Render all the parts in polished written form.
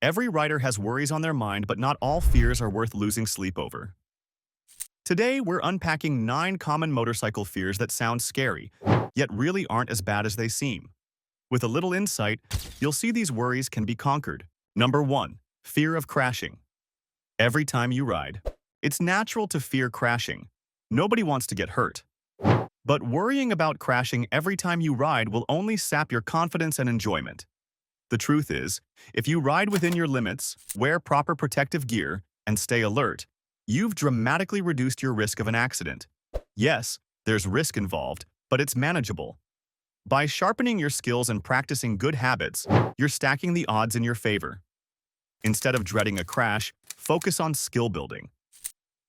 Every rider has worries on their mind, but not all fears are worth losing sleep over. Today, we're unpacking 9 common motorcycle fears that sound scary, yet really aren't as bad as they seem. With a little insight, you'll see these worries can be conquered. Number 1. Fear of crashing. Every time you ride, it's natural to fear crashing. Nobody wants to get hurt. But worrying about crashing every time you ride will only sap your confidence and enjoyment. The truth is, if you ride within your limits, wear proper protective gear, and stay alert, you've dramatically reduced your risk of an accident. Yes, there's risk involved, but it's manageable. By sharpening your skills and practicing good habits, you're stacking the odds in your favor. Instead of dreading a crash, focus on skill building.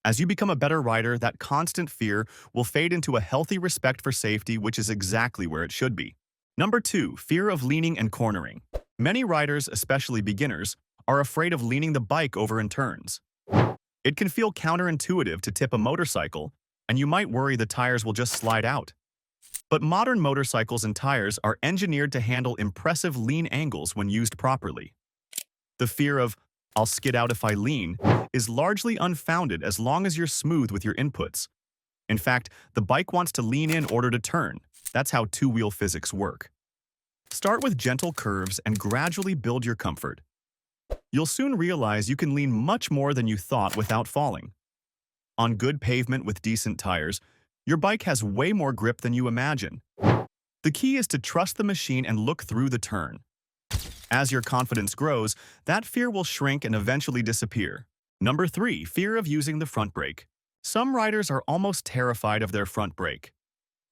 As you become a better rider, that constant fear will fade into a healthy respect for safety, which is exactly where it should be. Number 2. Fear of leaning and cornering. Many riders, especially beginners, are afraid of leaning the bike over in turns. It can feel counterintuitive to tip a motorcycle, and you might worry the tires will just slide out. But modern motorcycles and tires are engineered to handle impressive lean angles when used properly. The fear of, "I'll skid out if I lean," is largely unfounded as long as you're smooth with your inputs. In fact, the bike wants to lean in order to turn. That's how two-wheel physics work. Start with gentle curves and gradually build your comfort. You'll soon realize you can lean much more than you thought without falling. On good pavement with decent tires, your bike has way more grip than you imagine. The key is to trust the machine and look through the turn. As your confidence grows, that fear will shrink and eventually disappear. Number 3. Fear of using the front brake. Some riders are almost terrified of their front brake.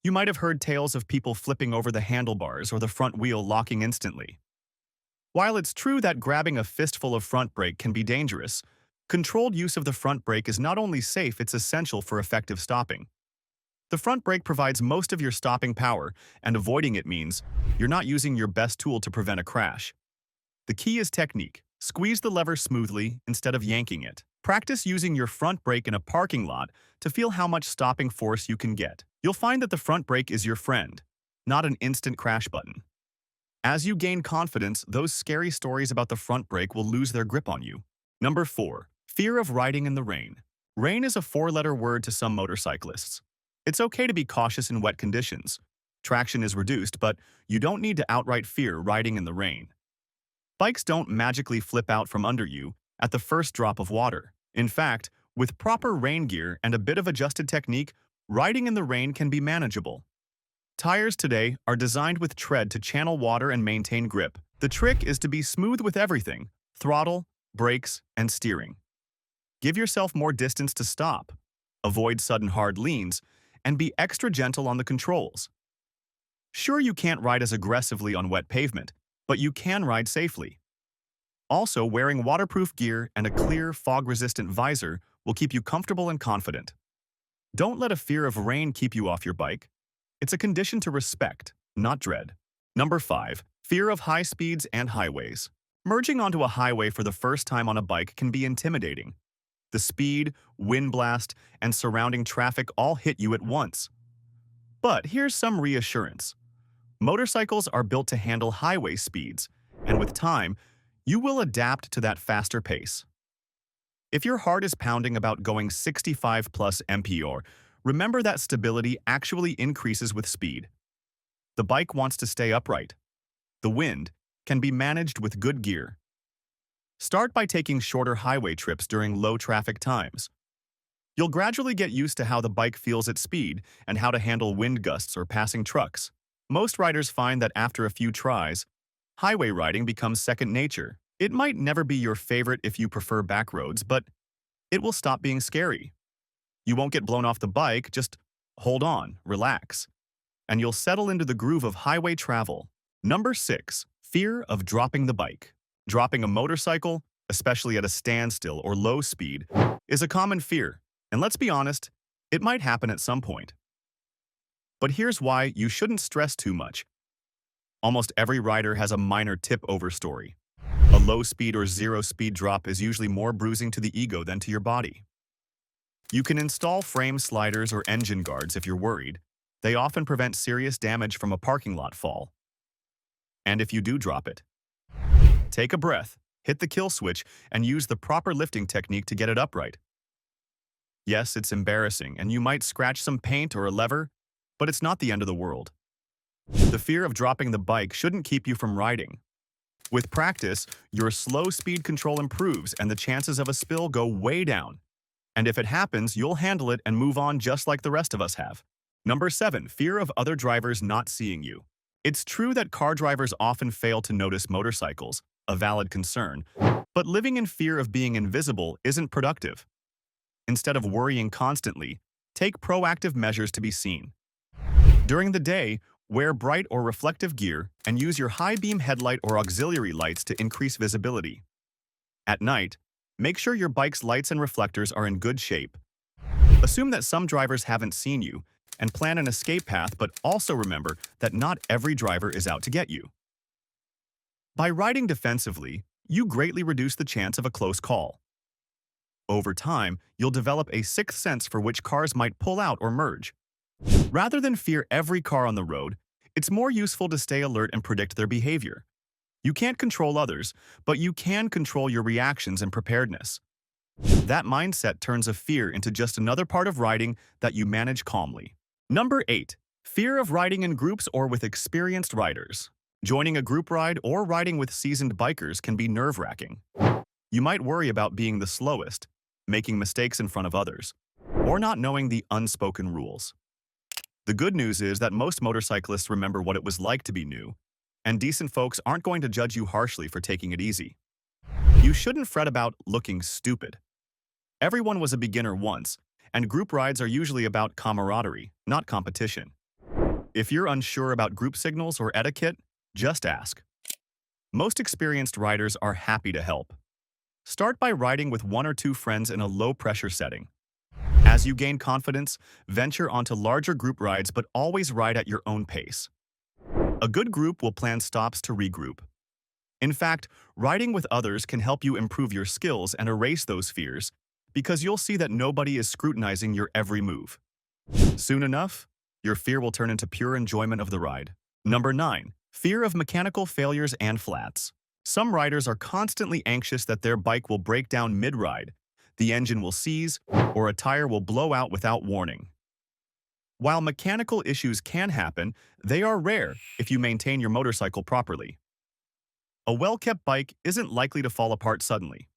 You might have heard tales of people flipping over the handlebars or the front wheel locking instantly. While it's true that grabbing a fistful of front brake can be dangerous, controlled use of the front brake is not only safe, it's essential for effective stopping. The front brake provides most of your stopping power, and avoiding it means you're not using your best tool to prevent a crash. The key is technique. Squeeze the lever smoothly instead of yanking it. Practice using your front brake in a parking lot to feel how much stopping force you can get. You'll find that the front brake is your friend, not an instant crash button. As you gain confidence, those scary stories about the front brake will lose their grip on you. Number 4. Fear of riding in the rain. Rain is a 4-letter word to some motorcyclists. It's okay to be cautious in wet conditions. Traction is reduced, but you don't need to outright fear riding in the rain. Bikes don't magically flip out from under you at the first drop of water. In fact, with proper rain gear and a bit of adjusted technique, riding in the rain can be manageable. Tires today are designed with tread to channel water and maintain grip. The trick is to be smooth with everything: throttle, brakes, and steering. Give yourself more distance to stop, avoid sudden hard leans, and be extra gentle on the controls. Sure, you can't ride as aggressively on wet pavement, but you can ride safely. Also, wearing waterproof gear and a clear, fog-resistant visor will keep you comfortable and confident. Don't let a fear of rain keep you off your bike. It's a condition to respect, not dread. Number 5. Fear of high speeds and highways. Merging onto a highway for the first time on a bike can be intimidating. The speed, wind blast, and surrounding traffic all hit you at once. But here's some reassurance. Motorcycles are built to handle highway speeds, and with time, you will adapt to that faster pace. If your heart is pounding about going 65 plus mph, remember that stability actually increases with speed. The bike wants to stay upright. The wind can be managed with good gear. Start by taking shorter highway trips during low traffic times. You'll gradually get used to how the bike feels at speed and how to handle wind gusts or passing trucks. Most riders find that after a few tries, highway riding becomes second nature. It might never be your favorite if you prefer back roads, but it will stop being scary. You won't get blown off the bike, just hold on, relax, and you'll settle into the groove of highway travel. Number 6. Fear of dropping the bike. Dropping a motorcycle, especially at a standstill or low speed, is a common fear, and let's be honest, it might happen at some point. But here's why you shouldn't stress too much. Almost every rider has a minor tip-over story. A low-speed or zero-speed drop is usually more bruising to the ego than to your body. You can install frame sliders or engine guards if you're worried. They often prevent serious damage from a parking lot fall. And if you do drop it, take a breath. hit the kill switch, and use the proper lifting technique to get it upright. Yes, it's embarrassing, and you might scratch some paint or a lever, but it's not the end of the world. The fear of dropping the bike shouldn't keep you from riding. With practice, your slow speed control improves and the chances of a spill go way down. And if it happens, you'll handle it and move on just like the rest of us have. Number 7. Fear of other drivers not seeing you. It's true that car drivers often fail to notice motorcycles, a valid concern, but living in fear of being invisible isn't productive. Instead of worrying constantly, take proactive measures to be seen. During the day, wear bright or reflective gear and use your high-beam headlight or auxiliary lights to increase visibility. At night, make sure your bike's lights and reflectors are in good shape. Assume that some drivers haven't seen you and plan an escape path, but also remember that not every driver is out to get you. By riding defensively, you greatly reduce the chance of a close call. Over time, you'll develop a sixth sense for which cars might pull out or merge. Rather than fear every car on the road, it's more useful to stay alert and predict their behavior. You can't control others, but you can control your reactions and preparedness. That mindset turns a fear into just another part of riding that you manage calmly. Number 8. Fear of riding in groups or with experienced riders. Joining a group ride or riding with seasoned bikers can be nerve-wracking. You might worry about being the slowest, making mistakes in front of others, or not knowing the unspoken rules. The good news is that most motorcyclists remember what it was like to be new, and decent folks aren't going to judge you harshly for taking it easy. You shouldn't fret about looking stupid. Everyone was a beginner once, and group rides are usually about camaraderie, not competition. If you're unsure about group signals or etiquette, just ask. Most experienced riders are happy to help. Start by riding with 1 or 2 friends in a low-pressure setting. As you gain confidence, venture onto larger group rides, but always ride at your own pace. A good group will plan stops to regroup. In fact, riding with others can help you improve your skills and erase those fears, because you'll see that nobody is scrutinizing your every move. Soon enough, your fear will turn into pure enjoyment of the ride. Number 9. Fear of mechanical failures and flats. Some riders are constantly anxious that their bike will break down mid-ride, the engine will seize, or a tire will blow out without warning. While mechanical issues can happen, they are rare if you maintain your motorcycle properly. A well-kept bike isn't likely to fall apart suddenly.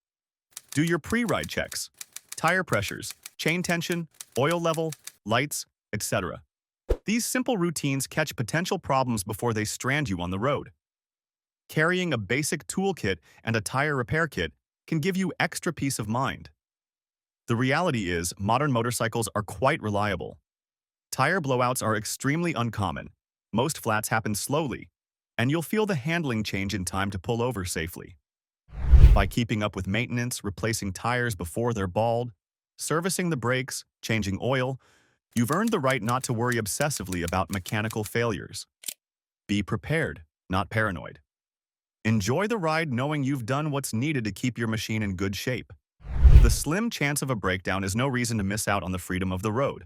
Do your pre-ride checks, tire pressures, chain tension, oil level, lights, etc. These simple routines catch potential problems before they strand you on the road. Carrying a basic toolkit and a tire repair kit can give you extra peace of mind. The reality is, modern motorcycles are quite reliable. Tire blowouts are extremely uncommon. Most flats happen slowly, and you'll feel the handling change in time to pull over safely. By keeping up with maintenance, replacing tires before they're bald, servicing the brakes, changing oil, you've earned the right not to worry obsessively about mechanical failures. Be prepared, not paranoid. Enjoy the ride knowing you've done what's needed to keep your machine in good shape. The slim chance of a breakdown is no reason to miss out on the freedom of the road.